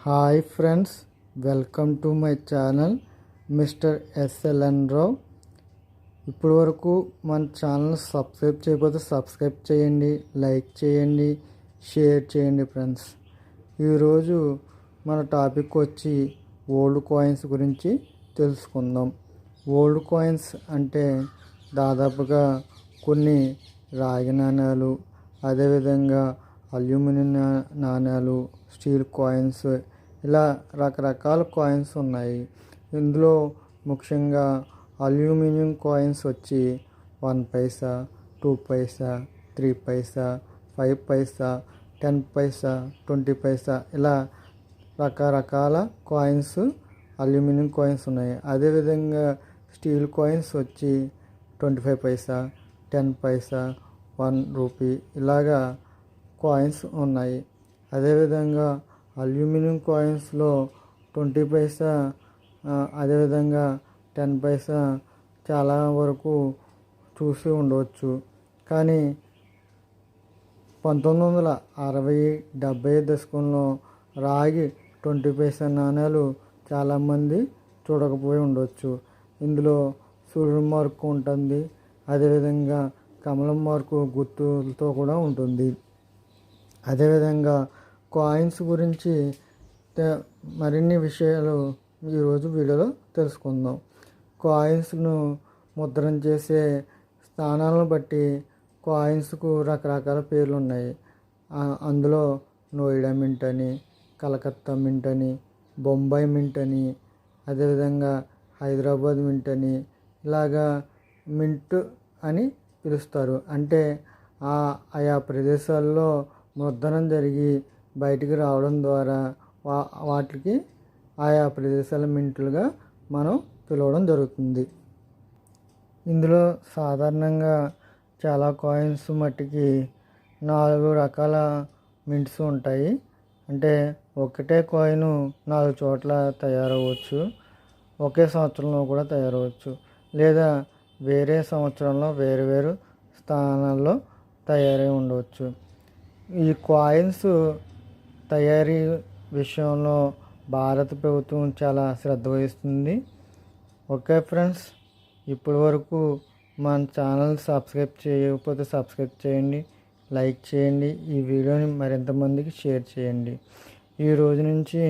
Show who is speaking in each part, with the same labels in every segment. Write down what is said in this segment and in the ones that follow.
Speaker 1: Hi friends, welcome to my channel mister SLN Rao. ఇప్పటి వరకు మన ఛానల్ సబ్స్క్రైబ్ చేయకపోతే సబ్స్క్రైబ్ చేయండి, లైక్ చేయండి, షేర్ చేయండి ఫ్రెండ్స్. ఈరోజు మన టాపిక్ వచ్చి ఓల్డ్ కాయిన్స్ గురించి తెలుసుకుందాం. ఓల్డ్ కాయిన్స్ అంటే దాదాపుగా కొన్ని రాగి నాణ్యాలు, అదేవిధంగా అల్యూమినియం నాణ్యాలు, స్టీల్ కాయిన్స్, ఇలా రకరకాల కాయిన్స్ ఉన్నాయి. ఇందులో ముఖ్యంగా అల్యూమినియం కాయిన్స్ వచ్చి 1 పైసా, 2 పైసా, 3 పైసా, 5 పైసా, 10 పైసా, 20 పైసా, ఇలా రకరకాల కాయిన్స్ అల్యూమినియం కాయిన్స్ ఉన్నాయి. అదేవిధంగా స్టీల్ కాయిన్స్ వచ్చి 25 పైసా, 10 పైసా, 1 రూపీ, ఇలాగా కాయిన్స్ ఉన్నాయి. అదేవిధంగా అల్యూమినియం కాయిన్స్లో 20 పైసా, అదేవిధంగా 10 పైసా చాలా వరకు చూసి ఉండవచ్చు. కానీ 1960-70 దశకంలో రాగి 20 పైసా నాణ్యాలు చాలామంది చూడకపోయి ఉండవచ్చు. ఇందులో సూర్యుడు మార్కు ఉంటుంది, అదేవిధంగా కమలం మార్కు గుర్తులతో కూడా ఉంటుంది. అదేవిధంగా కాయిన్స్ గురించి మరిన్ని విషయాలు ఈరోజు వీడియోలో తెలుసుకుందాం. కాయిన్స్ను ముద్రణ చేసే స్థానాలను బట్టి కాయిన్స్కు రకరకాల పేర్లు ఉన్నాయి. అందులో నోయిడా మింట్ అని, కలకత్తా మింట్ అని, బొంబాయి మింట్ అని, అదేవిధంగా హైదరాబాద్ మింట్ అని, ఇలాగా మింట్ అని పిలుస్తారు. అంటే ఆయా ప్రదేశాల్లో ముద్రణం జరిగి బయటికి రావడం ద్వారా వాటికి ఆయా ప్రదేశాల మింట్లుగా మనం పిలవడం జరుగుతుంది. ఇందులో సాధారణంగా చాలా కాయిన్స్ మట్టికి 4 రకాల మింట్స్ ఉంటాయి. అంటే ఒకటే కాయిన్ 4 చోట్ల తయారవచ్చు, ఒకే సంవత్సరంలో కూడా తయారవచ్చు, లేదా వేరే సంవత్సరంలో వేరు స్థానాల్లో తయారై ఉండవచ్చు. ఈ కాయిన్స్ తయారీ విషయంలో భారత ప్రభుత్వం చాలా శ్రద్ధ వహిస్తుంది. ఓకే ఫ్రెండ్స్, ఇప్పటి వరకు మన ఛానల్ సబ్స్క్రైబ్ చేయకపోతే సబ్స్క్రైబ్ చేయండి, లైక్ చేయండి, ఈ వీడియోని మరింత మందికి షేర్ చేయండి. ఈ రోజు నుంచి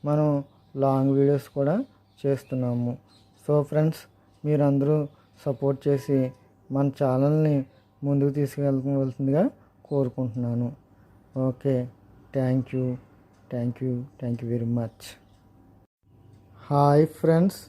Speaker 1: మనం లాంగ్ వీడియోస్ కూడా చేస్తున్నాము. సో ఫ్రెండ్స్, మీరందరూ సపోర్ట్ చేసి మన ఛానల్ని ముందుకు తీసుకెళ్ళవలసిందిగా కోరుకుంటున్నాను. Okay, thank you very much. Hi friends,